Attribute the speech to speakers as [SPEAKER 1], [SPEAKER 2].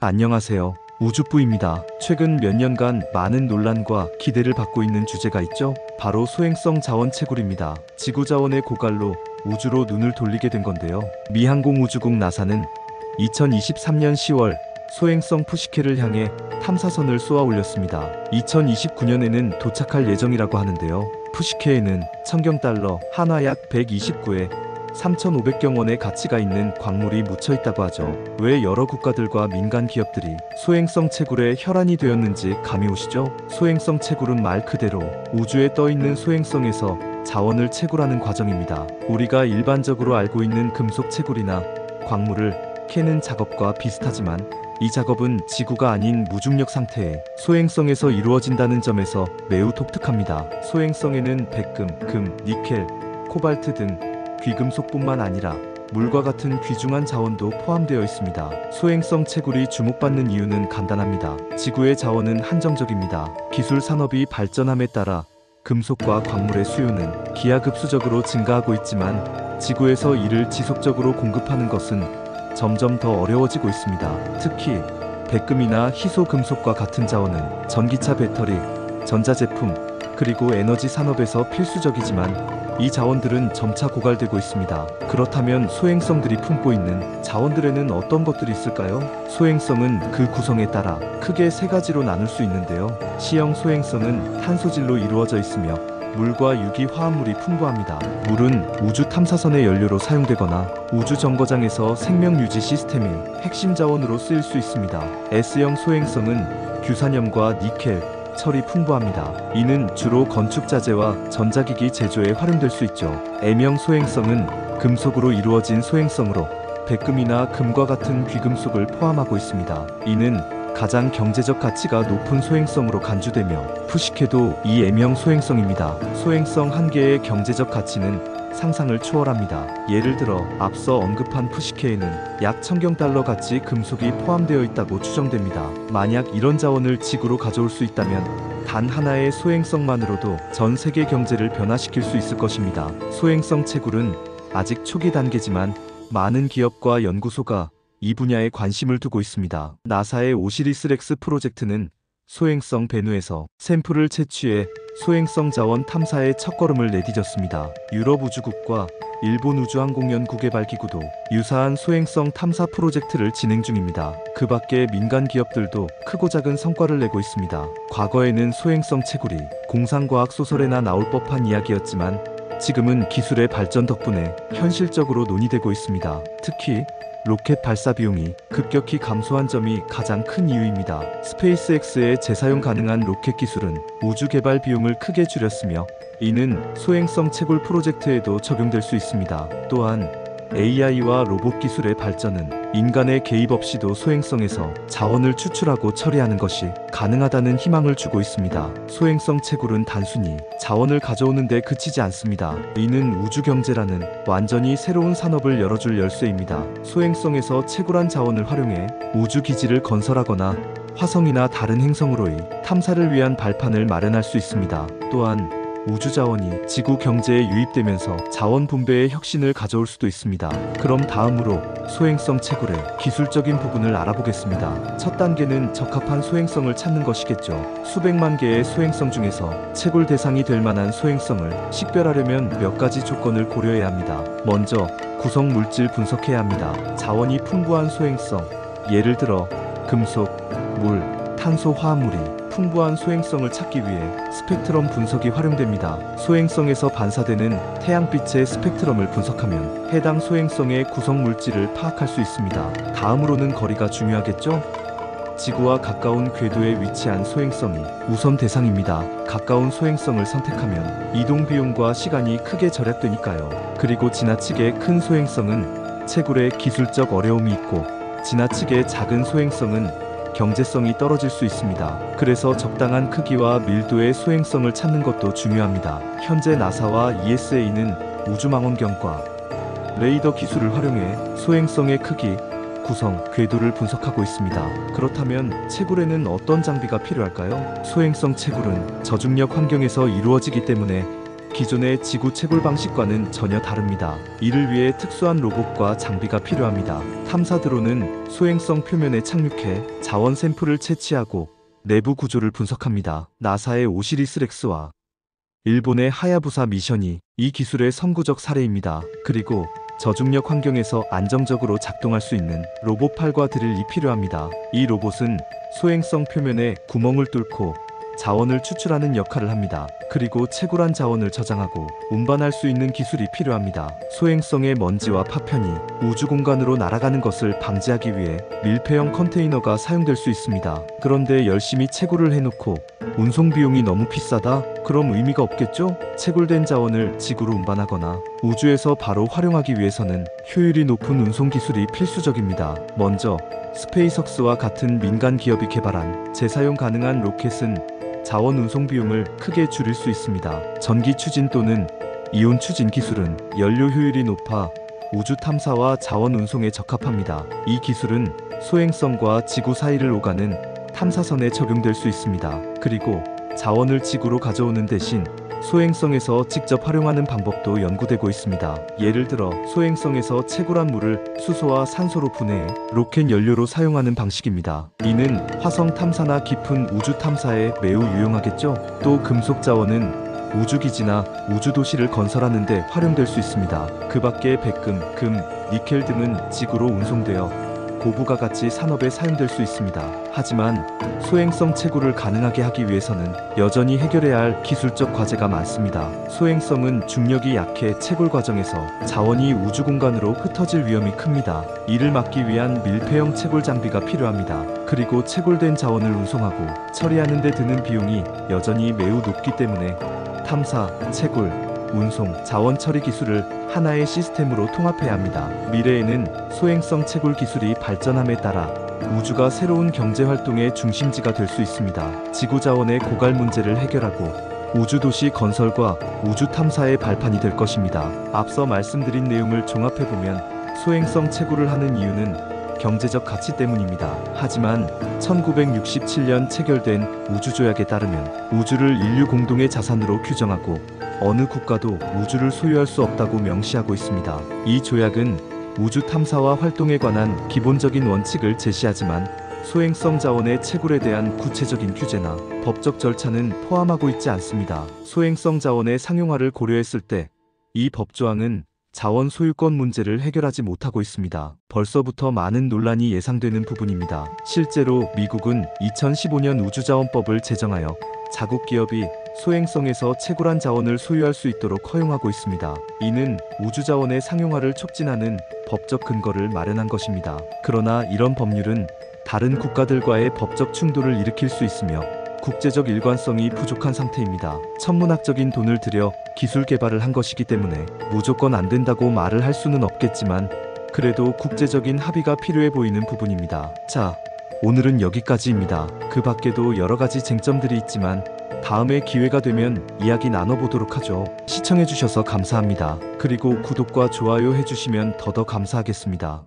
[SPEAKER 1] 안녕하세요. 우주뿌입니다. 최근 몇 년간 많은 논란과 기대를 받고 있는 주제가 있죠? 바로 소행성 자원 채굴입니다. 지구 자원의 고갈로 우주로 눈을 돌리게 된 건데요. 미 항공우주국 나사는 2023년 10월 소행성 푸시케를 향해 탐사선을 쏘아 올렸습니다. 2029년에는 도착할 예정이라고 하는데요. 푸시케에는 $1000, 한화 약 129에 3,500경 원의 가치가 있는 광물이 묻혀 있다고 하죠. 왜 여러 국가들과 민간 기업들이 소행성 채굴에 혈안이 되었는지 감이 오시죠? 소행성 채굴은 말 그대로 우주에 떠 있는 소행성에서 자원을 채굴하는 과정입니다. 우리가 일반적으로 알고 있는 금속 채굴이나 광물을 캐는 작업과 비슷하지만 이 작업은 지구가 아닌 무중력 상태의 소행성에서 이루어진다는 점에서 매우 독특합니다. 소행성에는 백금, 금, 니켈, 코발트 등 귀금속뿐만 아니라 물과 같은 귀중한 자원도 포함되어 있습니다. 소행성 채굴이 주목받는 이유는 간단합니다. 지구의 자원은 한정적입니다. 기술 산업이 발전함에 따라 금속과 광물의 수요는 기하급수적으로 증가하고 있지만 지구에서 이를 지속적으로 공급하는 것은 점점 더 어려워지고 있습니다. 특히 백금이나 희소 금속과 같은 자원은 전기차 배터리, 전자제품, 그리고 에너지 산업에서 필수적이지만 이 자원들은 점차 고갈되고 있습니다. 그렇다면 소행성들이 품고 있는 자원들에는 어떤 것들이 있을까요? 소행성은 그 구성에 따라 크게 세 가지로 나눌 수 있는데요. C형 소행성은 탄소질로 이루어져 있으며 물과 유기화합물이 풍부합니다. 물은 우주 탐사선의 연료로 사용되거나 우주 정거장에서 생명 유지 시스템의 핵심 자원으로 쓰일 수 있습니다. S형 소행성은 규산염과 니켈, 철이 풍부합니다. 이는 주로 건축 자재와 전자기기 제조에 활용될 수 있죠. M형 소행성은 금속으로 이루어진 소행성으로 백금이나 금과 같은 귀금속을 포함하고 있습니다. 이는 가장 경제적 가치가 높은 소행성으로 간주되며 푸시케도 이 M형 소행성입니다. 소행성 한 개의 경제적 가치는 상상을 초월합니다. 예를 들어 앞서 언급한 푸시케에는 약 $1000 가치 금속이 포함되어 있다고 추정됩니다. 만약 이런 자원을 지구로 가져올 수 있다면 단 하나의 소행성만으로도 전 세계 경제를 변화시킬 수 있을 것입니다. 소행성 채굴은 아직 초기 단계지만 많은 기업과 연구소가 이 분야에 관심을 두고 있습니다. 나사의 오시리스 렉스 프로젝트는 소행성 배누에서 샘플을 채취해 소행성 자원 탐사의 첫걸음을 내디뎠습니다. 유럽 우주국과 일본 우주항공연구개발기구도 유사한 소행성 탐사 프로젝트를 진행 중입니다. 그 밖에 민간 기업들도 크고 작은 성과를 내고 있습니다. 과거에는 소행성 채굴이 공상과학 소설에나 나올 법한 이야기였지만 지금은 기술의 발전 덕분에 현실적으로 논의되고 있습니다. 특히 로켓 발사 비용이 급격히 감소한 점이 가장 큰 이유입니다. 스페이스X의 재사용 가능한 로켓 기술은 우주 개발 비용을 크게 줄였으며 이는 소행성 채굴 프로젝트에도 적용될 수 있습니다. 또한 AI와 로봇 기술의 발전은 인간의 개입 없이도 소행성에서 자원을 추출하고 처리하는 것이 가능하다는 희망을 주고 있습니다. 소행성 채굴은 단순히 자원을 가져오는 데 그치지 않습니다. 이는 우주 경제라는 완전히 새로운 산업을 열어줄 열쇠입니다. 소행성에서 채굴한 자원을 활용해 우주 기지를 건설하거나 화성이나 다른 행성으로의 탐사를 위한 발판을 마련할 수 있습니다. 또한 우주 자원이 지구 경제에 유입되면서 자원 분배의 혁신을 가져올 수도 있습니다. 그럼 다음으로 소행성 채굴의 기술적인 부분을 알아보겠습니다. 첫 단계는 적합한 소행성을 찾는 것이겠죠. 수백만 개의 소행성 중에서 채굴 대상이 될 만한 소행성을 식별하려면 몇 가지 조건을 고려해야 합니다. 먼저 구성 물질 분석해야 합니다. 자원이 풍부한 소행성, 예를 들어 금속, 물, 탄소 화합물이 풍부한 소행성을 찾기 위해 스펙트럼 분석이 활용됩니다. 소행성에서 반사되는 태양빛의 스펙트럼을 분석하면 해당 소행성의 구성 물질을 파악할 수 있습니다. 다음으로는 거리가 중요하겠죠? 지구와 가까운 궤도에 위치한 소행성이 우선 대상입니다. 가까운 소행성을 선택하면 이동 비용과 시간이 크게 절약되니까요. 그리고 지나치게 큰 소행성은 채굴에 기술적 어려움이 있고 지나치게 작은 소행성은 경제성이 떨어질 수 있습니다. 그래서 적당한 크기와 밀도의 소행성을 찾는 것도 중요합니다. 현재 나사와 ESA는 우주망원경과 레이더 기술을 활용해 소행성의 크기, 구성, 궤도를 분석하고 있습니다. 그렇다면 채굴에는 어떤 장비가 필요할까요? 소행성 채굴은 저중력 환경에서 이루어지기 때문에 기존의 지구 채굴 방식과는 전혀 다릅니다. 이를 위해 특수한 로봇과 장비가 필요합니다. 탐사 드론은 소행성 표면에 착륙해 자원 샘플을 채취하고 내부 구조를 분석합니다. 나사의 오시리스 렉스와 일본의 하야부사 미션이 이 기술의 선구적 사례입니다. 그리고 저중력 환경에서 안정적으로 작동할 수 있는 로봇팔과 드릴이 필요합니다. 이 로봇은 소행성 표면에 구멍을 뚫고 자원을 추출하는 역할을 합니다. 그리고 채굴한 자원을 저장하고 운반할 수 있는 기술이 필요합니다. 소행성의 먼지와 파편이 우주 공간으로 날아가는 것을 방지하기 위해 밀폐형 컨테이너가 사용될 수 있습니다. 그런데 열심히 채굴을 해놓고 운송 비용이 너무 비싸다? 그럼 의미가 없겠죠? 채굴된 자원을 지구로 운반하거나 우주에서 바로 활용하기 위해서는 효율이 높은 운송 기술이 필수적입니다. 먼저 스페이석스와 같은 민간 기업이 개발한 재사용 가능한 로켓은 자원 운송 비용을 크게 줄일 수 있습니다. 전기 추진 또는 이온 추진 기술은 연료 효율이 높아 우주 탐사와 자원 운송에 적합합니다. 이 기술은 소행성과 지구 사이를 오가는 탐사선에 적용될 수 있습니다. 그리고 자원을 지구로 가져오는 대신 소행성에서 직접 활용하는 방법도 연구되고 있습니다. 예를 들어 소행성에서 채굴한 물을 수소와 산소로 분해해 로켓 연료로 사용하는 방식입니다. 이는 화성 탐사나 깊은 우주 탐사에 매우 유용하겠죠? 또 금속 자원은 우주기지나 우주도시를 건설하는 데 활용될 수 있습니다. 그 밖에 백금, 금, 니켈 등은 지구로 운송되어 고부가 가치 산업에 사용될 수 있습니다. 하지만 소행성 채굴을 가능하게 하기 위해서는 여전히 해결해야 할 기술적 과제가 많습니다. 소행성은 중력이 약해 채굴 과정에서 자원이 우주 공간으로 흩어질 위험이 큽니다. 이를 막기 위한 밀폐형 채굴 장비가 필요합니다. 그리고 채굴된 자원을 운송하고 처리하는 데 드는 비용이 여전히 매우 높기 때문에 탐사, 채굴, 운송, 자원 처리 기술을 하나의 시스템으로 통합해야 합니다. 미래에는 소행성 채굴 기술이 발전함에 따라 우주가 새로운 경제 활동의 중심지가 될 수 있습니다. 지구 자원의 고갈 문제를 해결하고 우주도시 건설과 우주 탐사의 발판이 될 것입니다. 앞서 말씀드린 내용을 종합해보면 소행성 채굴을 하는 이유는 경제적 가치 때문입니다. 하지만 1967년 체결된 우주조약에 따르면 우주를 인류 공동의 자산으로 규정하고 어느 국가도 우주를 소유할 수 없다고 명시하고 있습니다. 이 조약은 우주 탐사와 활동에 관한 기본적인 원칙을 제시하지만 소행성 자원의 채굴에 대한 구체적인 규제나 법적 절차는 포함하고 있지 않습니다. 소행성 자원의 상용화를 고려했을 때 이 법조항은 자원 소유권 문제를 해결하지 못하고 있습니다. 벌써부터 많은 논란이 예상되는 부분입니다. 실제로 미국은 2015년 우주자원법을 제정하여 자국 기업이 소행성에서 채굴한 자원을 소유할 수 있도록 허용하고 있습니다. 이는 우주자원의 상용화를 촉진하는 법적 근거를 마련한 것입니다. 그러나 이런 법률은 다른 국가들과의 법적 충돌을 일으킬 수 있으며 국제적 일관성이 부족한 상태입니다. 천문학적인 돈을 들여 기술 개발을 한 것이기 때문에 무조건 안 된다고 말을 할 수는 없겠지만 그래도 국제적인 합의가 필요해 보이는 부분입니다. 자, 오늘은 여기까지입니다. 그 밖에도 여러 가지 쟁점들이 있지만 다음에 기회가 되면 이야기 나눠보도록 하죠. 시청해주셔서 감사합니다. 그리고 구독과 좋아요 해주시면 더더 감사하겠습니다.